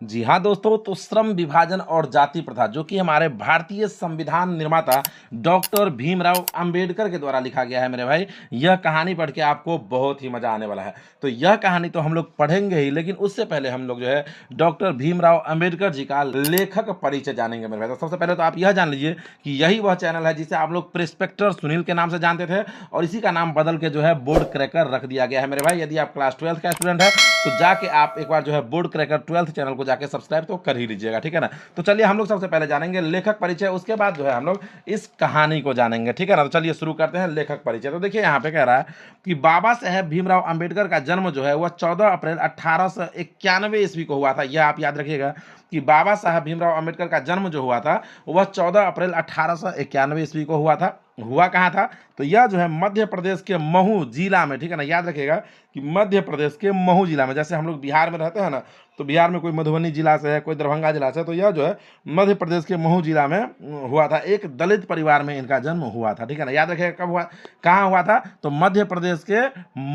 जी हाँ दोस्तों, तो श्रम विभाजन और जाति प्रथा जो कि हमारे भारतीय संविधान निर्माता डॉक्टर भीमराव अंबेडकर के द्वारा लिखा गया है मेरे भाई। यह कहानी पढ़ के आपको बहुत ही मजा आने वाला है। तो यह कहानी तो हम लोग पढ़ेंगे ही, लेकिन उससे पहले हम लोग जो है डॉक्टर भीमराव अंबेडकर जी का लेखक परिचय जानेंगे मेरे भाई। तो सबसे पहले तो आप यह जान लीजिए कि यही वह चैनल है जिसे आप लोग प्रिंस्पेक्टर सुनील के नाम से जानते थे, और इसी का नाम बदल के जो है बोर्ड क्रैकर रख दिया गया है मेरे भाई। यदि आप क्लास 12 का स्टूडेंट है तो जाके आप एक बार जो है बोर्ड क्रैकर 12th चैनल को जाके सब्सक्राइब तो कर ही लीजिएगा, ठीक है ना। तो चलिए हम लोग सबसे पहले जानेंगे लेखक परिचय, उसके बाद जो है हम लोग इस कहानी को जानेंगे, ठीक है ना। तो चलिए शुरू करते हैं लेखक परिचय। तो देखिए यहाँ पे कह रहा है कि बाबा साहेब भीमराव अंबेडकर का जन्म जो है वह 14 अप्रैल 1891 ईस्वी को हुआ था। यह आप याद रखिएगा कि बाबा साहब भीमराव अंबेडकर का जन्म जो हुआ था वह 14 अप्रैल 1891 ईस्वी को हुआ था। हुआ कहाँ था? तो यह जो है मध्य प्रदेश के महू जिला में, ठीक है ना, याद रखिएगा कि मध्य प्रदेश के महू जिला में। जैसे हम लोग बिहार में रहते हैं ना, तो बिहार में कोई मधुबनी जिला से है, कोई दरभंगा जिला से है, तो यह जो है मध्य प्रदेश के महू जिला में हुआ था। एक दलित परिवार में इनका जन्म हुआ था, ठीक है ना। याद रखिएगा कब हुआ, कहाँ हुआ था? तो मध्य प्रदेश के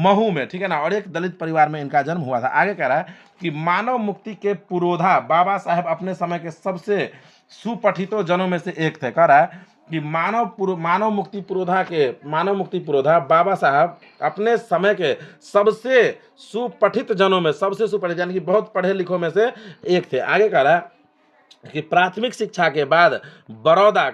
महू में, ठीक है ना, और एक दलित परिवार में इनका जन्म हुआ था। आगे कह रहा है कि मानव मुक्ति के पुरोधा बाबा साहेब अपने समय के सबसे सुपठितों जनों में से एक थे। कह रहा है कि मानव मुक्ति पुरोधा बाबा साहब अपने समय के सबसे सुपठित जनों में, सबसे सुपठित यानी कि बहुत पढ़े लिखों में से एक थे। आगे कह रहा है कि प्राथमिक शिक्षा के बाद बड़ौदा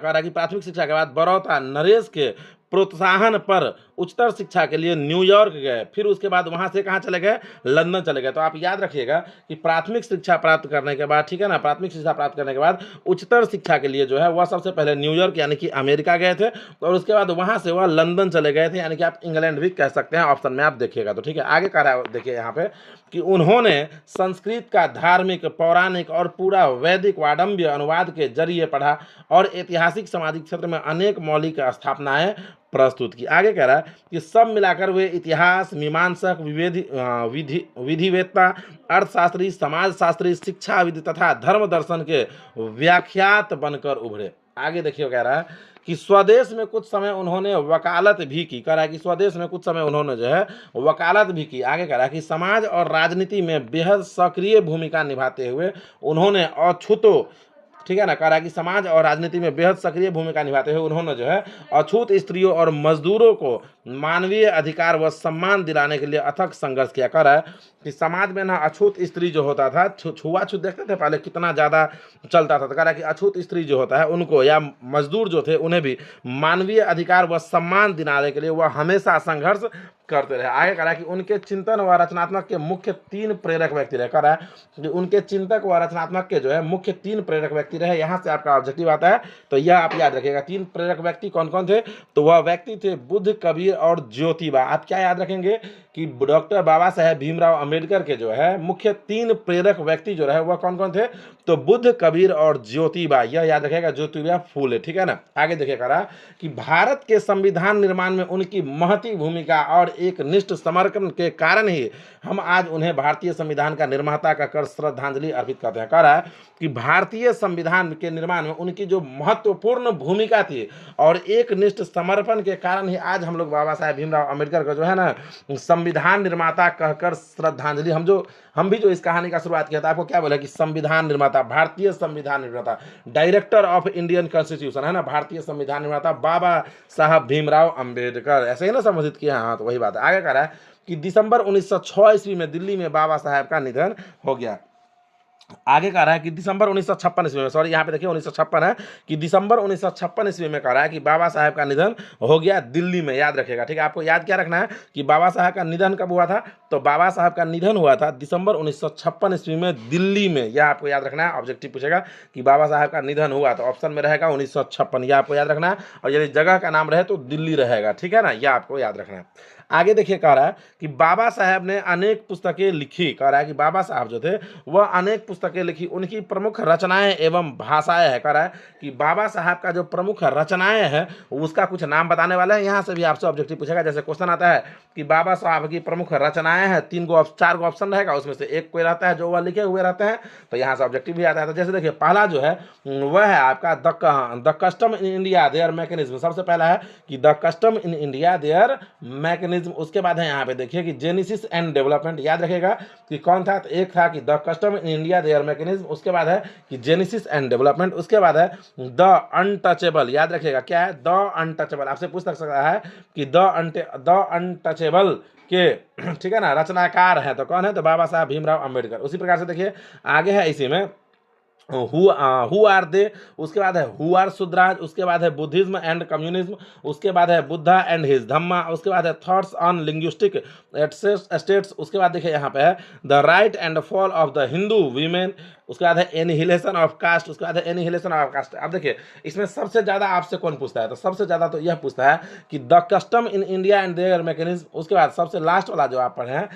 नरेश के प्रोत्साहन पर उच्चतर शिक्षा के लिए न्यूयॉर्क गए, फिर उसके बाद वहां से कहाँ चले गए? लंदन चले गए। तो आप याद रखिएगा कि प्राथमिक शिक्षा प्राप्त करने के बाद, ठीक है ना, प्राथमिक शिक्षा प्राप्त करने के बाद उच्चतर शिक्षा के लिए जो है वह सबसे पहले न्यूयॉर्क यानी कि अमेरिका गए थे, और उसके बाद वहां से वह लंदन चले गए थे, यानी कि आप इंग्लैंड भी कह सकते हैं, ऑप्शन में आप देखिएगा। तो ठीक है, आगे कह रहा है देखिए यहाँ पे कि उन्होंने संस्कृत का धार्मिक, पौराणिक और पूरा वैदिक वाडम्य अनुवाद के जरिए पढ़ा और ऐतिहासिक सामाजिक क्षेत्र में अनेक मौलिक स्थापनाएं प्रस्तुत की। आगे कह रहा है कि सब मिलाकर वे इतिहास, मीमांसक, विधिवेत्ता, अर्थशास्त्री, समाजशास्त्री, शिक्षाविद तथा धर्म दर्शन के व्याख्यात बनकर उभरे। आगे देखिए कह रहा है कि स्वदेश में कुछ समय उन्होंने वकालत भी की। कह रहा है कि स्वदेश में कुछ समय उन्होंने जो है वकालत भी की। आगे कह रहा है कि समाज और राजनीति में बेहद सक्रिय भूमिका निभाते हुए उन्होंने अछूतो, ठीक है ना, कह रहा है कि समाज और राजनीति में बेहद सक्रिय भूमिका निभाते हुए उन्होंने जो है अछूत स्त्रियों और मजदूरों को मानवीय अधिकार व सम्मान दिलाने के लिए अथक संघर्ष किया। कह रहा है कि समाज में ना अछूत स्त्री जो होता था, छुआछूत देखते थे पहले कितना ज़्यादा चलता था, तो कह रहा है कि अछूत स्त्री जो होता है उनको, या मजदूर जो थे उन्हें भी मानवीय अधिकार व सम्मान दिलाने के लिए वह हमेशा संघर्ष करते रहे। आगे कह रहा है कि उनके चिंतन व रचनात्मक के मुख्य 3 प्रेरक व्यक्ति रहे। कह रहा है कि उनके चिंतक व रचनात्मक के जो है मुख्य 3 प्रेरक व्यक्ति रहे। यहाँ से आपका ऑब्जेक्टिव आता है, तो यह आप याद रखिएगा। 3 प्रेरक व्यक्ति कौन कौन थे? तो वह व्यक्ति थे बुद्ध, कबीर और ज्योतिबा। आप क्या याद रखेंगे कि डॉक्टर बाबा साहेब भीमराव अंबेडकर के जो है मुख्य 3 प्रेरक व्यक्ति जो रहे वह कौन कौन थे? तो बुद्ध, कबीर और ज्योतिबा। यह याद रखेगा, ज्योतिबा फूले, ठीक है ना। आगे देखिए कह रहा कि भारत के संविधान निर्माण में उनकी महती भूमिका और एक निष्ठ समर्पण के कारण ही हम आज उन्हें भारतीय संविधान का निर्माता कहकर श्रद्धांजलि अर्पित करते हैं। कह रहा है कि भारतीय संविधान के निर्माण में उनकी जो महत्वपूर्ण भूमिका थी और एक निष्ठ समर्पण के कारण ही आज हम लोग बाबा साहेब भीमराव अंबेडकर को जो है ना संविधान निर्माता कहकर श्रद्धांजलि, हम भी जो इस कहानी का शुरुआत किया था, आपको क्या बोला कि संविधान निर्माता, भारतीय संविधान निर्माता, डायरेक्टर ऑफ इंडियन कॉन्स्टिट्यूशन, है ना, भारतीय संविधान निर्माता बाबा साहब भीमराव अंबेडकर, ऐसे ही ना संबोधित किया। हाँ, तो वही बात है। आगे कह रहा है कि दिसंबर 1906 ईस्वी में दिल्ली में बाबा साहेब का निधन हो गया। आगे कह रहा है कि दिसंबर 1956 ईस्वी में, सॉरी यहाँ पे देखिए 1956 है, कि दिसंबर 1956 ईस्वी में कह रहा है कि बाबा साहेब का निधन हो गया दिल्ली में। याद रखिएगा, ठीक है। आपको याद क्या रखना है कि बाबा साहेब का निधन कब हुआ था? तो बाबा साहेब का निधन हुआ था दिसंबर 1956 ईस्वी में दिल्ली में। यह आपको याद रखना है। ऑब्जेक्टिव पूछेगा कि बाबा साहेब का निधन हुआ, तो ऑप्शन में रहेगा 1956, यह आपको याद रखना है। और यदि जगह का नाम रहे तो दिल्ली रहेगा, ठीक है ना, यह आपको याद रखना है। आगे देखिए कह रहा है कि बाबा साहेब ने अनेक पुस्तकें लिखी। कह रहा है कि बाबा साहब जो थे वह अनेक पुस्तकें लिखी, उनकी प्रमुख रचनाएं एवं भाषाएं है। कह रहा है कि बाबा साहब का जो प्रमुख रचनाएं हैं उसका कुछ नाम बताने वाले हैं। यहाँ से भी आपसे ऑब्जेक्टिव पूछेगा। जैसे क्वेश्चन आता है कि बाबा साहब की प्रमुख रचनाएं हैं, 4 गो ऑप्शन रहेगा, उसमें से एक कोई रहता है जो वह लिखे हुए रहते हैं, तो यहाँ से ऑब्जेक्टिव भी आता है। तो जैसे देखिए पहला जो है वह है आपका the custom in India there mechanism. सबसे पहला है कि the custom in India there mechanism, mechanism, उसके बाद है यहाँ पे देखिए कि जेनेसिस एंड डेवलपमेंट, याद रखिएगा कि कौन था, तो एक था कि the custom in India there mechanism, उसके बाद है कि जेनेसिस एंड डेवलपमेंट, उसके बाद है द अनटचेबल, याद रखिएगा क्या है, द अनटचेबल, आपसे पूछ सकता है कि द अनटचेबल के ठीक है ना रचनाकार है तो कौन है, तो बाबा साहब भीमराव अंबेडकर। उसी प्रकार से देखिए आगे है इसी में हु आर दे, उसके बाद है हु आर सुद्राज, उसके बाद है बुद्धिज्म एंड कम्युनिज्म, उसके बाद है बुद्धा एंड हिज धम्मा, उसके बाद है थॉट्स ऑन लिंग्विस्टिक स्टेट्स, उसके बाद देखिए यहाँ पे है the right and fall of the Hindu women, उसके बाद है एनिहिलेशन ऑफ कास्ट, उसके बाद है एनिहिलेशन ऑफ कास्ट। अब देखिए इसमें सबसे ज़्यादा आपसे कौन पूछता है, तो सबसे ज़्यादा तो यह पूछता है कि the custom in India and there mechanism, उसके बाद सबसे लास्ट वाला जो आप पढ़े हैं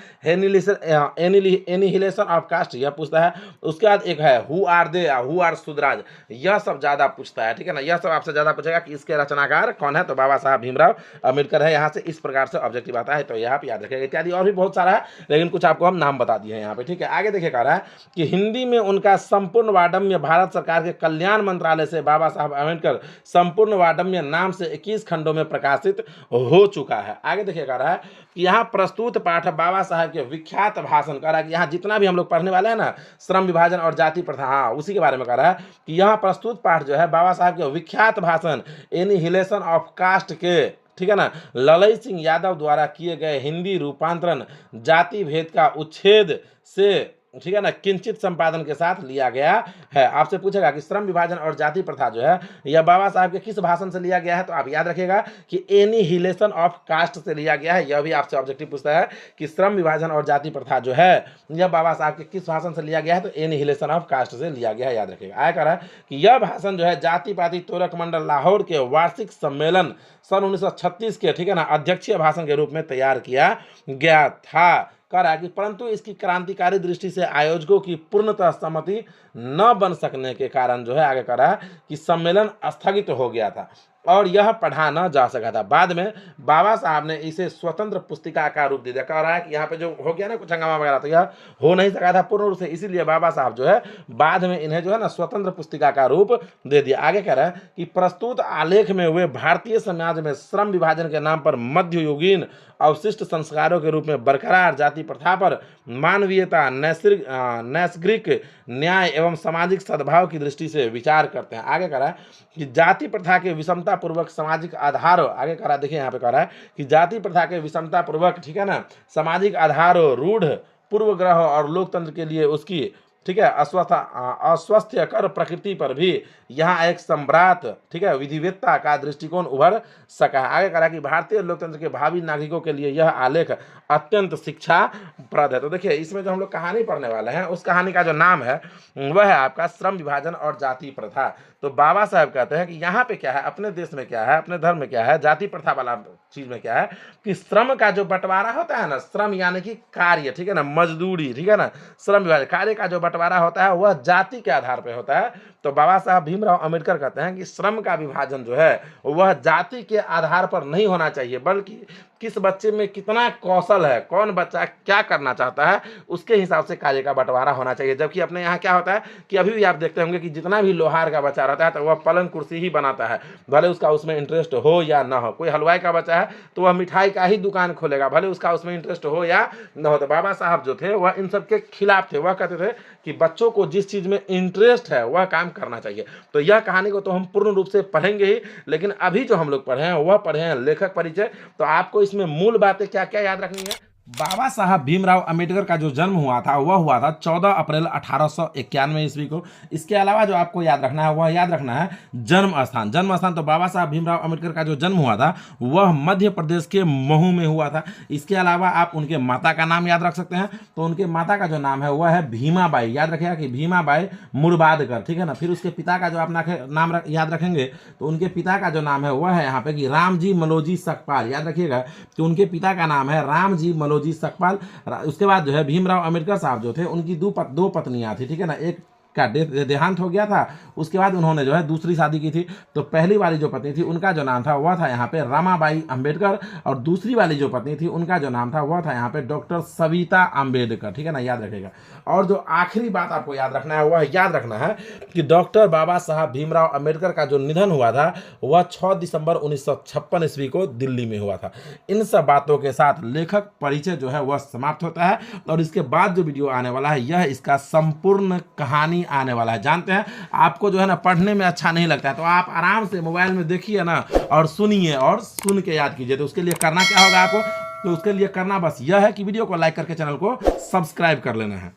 एनिहिलेशन ऑफ कास्ट, यह पूछता है। उसके बाद एक है who are they, who are सुद्राज, यह सब ज़्यादा पूछता है, ठीक है ना, यह सब आपसे ज़्यादा पूछेगा कि इसके रचनाकार कौन है, तो बाबा साहब भीमराव अम्बेडकर है। यहाँ से इस प्रकार से ऑब्जेक्टिव आता है, तो यह आप याद रखिएगा। इत्यादि और भी बहुत सारा है, लेकिन कुछ आपको हम नाम बता दिए हैं यहाँ पे, ठीक है। आगे देखिए कह रहा है कि हिंदी में उनका संपूर्ण वाडम्य भारत सरकार के कल्याण मंत्रालय से बाबा साहब अम्बेडकर संपूर्ण वाडम्य नाम से 21 खंडों में प्रकाशित हो चुका है। आगे देखिए कह रहा है कि यहाँ प्रस्तुत पाठ बाबा साहब के विख्यात भाषण, कह रहा है कि यहाँ जितना भी हम लोग पढ़ने वाले हैं ना, श्रम विभाजन और जाति प्रथा, हाँ उसी के बारे में कह रहा है कि यहाँ प्रस्तुत पाठ जो है बाबा साहब के विख्यात भाषण एनिहिलेशन ऑफ कास्ट के, ठीक है ना, ललई सिंह यादव द्वारा किए गए हिंदी रूपांतरण जाति भेद का उच्छेद से, ठीक है ना, किंचित संपादन के साथ लिया गया है। आपसे पूछेगा कि श्रम विभाजन और जाति प्रथा जो है यह बाबा साहब के किस भाषण से लिया गया है, तो आप याद रखिएगा कि एनिहिलेशन ऑफ कास्ट से लिया गया है। यह भी आपसे ऑब्जेक्टिव पूछता है कि श्रम विभाजन और जाति प्रथा जो है यह बाबा साहब के किस भाषण से लिया गया है, तो एनिहिलेशन ऑफ कास्ट से लिया गया है, याद रखिएगा। आया कह रहा है कि यह भाषण जो है जाति पाति तोरक मंडल लाहौर के वार्षिक सम्मेलन सन 1936 के, ठीक है ना, अध्यक्षीय भाषण के रूप में तैयार किया गया था। कह रहा है कि परंतु इसकी क्रांतिकारी दृष्टि से आयोजकों की पूर्णतः सहमति न बन सकने के कारण जो है, आगे कह रहा है कि सम्मेलन स्थगित हो गया था और यह पढ़ा न जा सका था। बाद में बाबा साहब ने इसे स्वतंत्र पुस्तिका का रूप दे दिया। कह रहा है कि यहाँ पे जो हो गया ना कुछ हंगामा वगैरह, तो यह हो नहीं सका था पूर्ण रूप से, इसीलिए बाबा साहब जो है बाद में इन्हें जो है ना स्वतंत्र पुस्तिका का रूप दे दिया। आगे कह रहा है कि प्रस्तुत आलेख में वे भारतीय समाज में श्रम विभाजन के नाम पर मध्ययुगीन अवशिष्ट संस्कारों के रूप में बरकरार जाति प्रथा पर मानवीयता, नैसर्गिक न्याय एवं सामाजिक सद्भाव की दृष्टि से विचार करते हैं। आगे कह रहा है कि जाति प्रथा के विषमता पूर्वक सामाजिक आधार, आगे कह रहा है देखिए यहाँ पे कह रहा है कि जाति प्रथा के विषमता पूर्वक, ठीक है ना, सामाजिक आधारों, रूढ़, पूर्वग्रह और लोकतंत्र के लिए उसकी, ठीक है, अस्वस्थ्यकर प्रकृति पर भी यहाँ एक सम्राट, ठीक है, विधिवेत्ता का दृष्टिकोण उभर सका है। आगे कहा कि भारतीय लोकतंत्र के भावी नागरिकों के लिए यह आलेख अत्यंत शिक्षाप्रद है। तो देखिए इसमें जो हम लोग कहानी पढ़ने वाले हैं उस कहानी का जो नाम है वह है आपका श्रम विभाजन और जाति प्रथा। तो बाबा साहब कहते हैं कि यहाँ पे क्या है, अपने देश में क्या है, अपने धर्म में क्या है, जाति प्रथा वाला चीज में क्या है कि श्रम का जो बंटवारा होता है ना, श्रम यानी कि कार्य, ठीक है ना, मजदूरी, ठीक है ना, श्रम विभाजन कार्य का जो बंटवारा होता है वह जाति के आधार पर होता है। तो बाबा साहब भीमराव अम्बेडकर कहते हैं कि श्रम का विभाजन जो है वह जाति के आधार पर नहीं होना चाहिए, बल्कि किस बच्चे में कितना कौशल है, कौन बच्चा क्या करना चाहता है, उसके हिसाब से कार्य का बंटवारा होना चाहिए। जबकि अपने यहाँ क्या होता है कि अभी भी आप देखते होंगे कि जितना भी लोहार का बच्चा रहता है तो वह पलंग कुर्सी ही बनाता है, भले उसका उसमें इंटरेस्ट हो या ना हो। कोई हलवाई का बच्चा है तो वह मिठाई का ही दुकान खोलेगा, भले उसका उसमें इंटरेस्ट हो या न हो। तो बाबा साहब जो थे वह इन सब के खिलाफ थे, वह कहते थे कि बच्चों को जिस चीज़ में इंटरेस्ट है वह काम करना चाहिए। तो यह कहानी को तो हम पूर्ण रूप से पढ़ेंगे ही, लेकिन अभी जो हम लोग पढ़े हैं वह पढ़े हैं लेखक परिचय। तो आपको इसमें मूल बातें क्या क्या याद रखनी है। बाबा साहब भीमराव अम्बेडकर का जो जन्म हुआ था वह हुआ था 14 अप्रैल 1891 ईस्वी को। इसके अलावा जो आपको याद रखना है वह याद रखना है जन्म स्थान। जन्म स्थान तो बाबा साहब भीमराव अम्बेडकर का जो जन्म हुआ था वह मध्य प्रदेश के महू में हुआ था। इसके अलावा आप उनके माता का नाम याद रख सकते हैं। तो उनके माता का जो नाम है वह है भीमाबाई, याद रखिएगा कि भीमाबाई मुरबादकर, ठीक है ना। फिर उसके पिता का जो आप नाम याद रखेंगे तो उनके पिता का जो नाम है वह है यहाँ पे कि रामजी मलोजी सकपाल, याद रखिएगा कि उनके पिता का नाम है रामजी मलोजी सकपाल। उसके बाद जो है भीमराव अम्बेडकर साहब जो थे उनकी दो पत्नियां थी, ठीक है ना, एक का देहांत हो गया था। उसके बाद उन्होंने जो है दूसरी शादी की थी। तो पहली वाली जो पत्नी थी उनका जो नाम था वह था यहाँ पे रमाबाई अंबेडकर, और दूसरी वाली जो पत्नी थी उनका जो नाम था वह था यहाँ पे डॉक्टर सविता अंबेडकर, ठीक है ना, याद रखेगा। और जो आखिरी बात आपको याद रखना है वह याद रखना है कि डॉक्टर बाबा साहब भीमराव अंबेडकर का जो निधन हुआ था वह 6 दिसंबर 1956 ईस्वी को दिल्ली में हुआ था। इन सब बातों के साथ लेखक परिचय जो है वह समाप्त होता है, और इसके बाद जो वीडियो आने वाला है यह इसका संपूर्ण कहानी आने वाला है। जानते हैं आपको जो है ना पढ़ने में अच्छा नहीं लगता है तो आप आराम से मोबाइल में देखिए ना और सुनिए और सुन के याद कीजिए। तो उसके लिए करना क्या होगा आपको, तो उसके लिए करना बस यह है कि वीडियो को लाइक करके चैनल को सब्सक्राइब कर लेना है।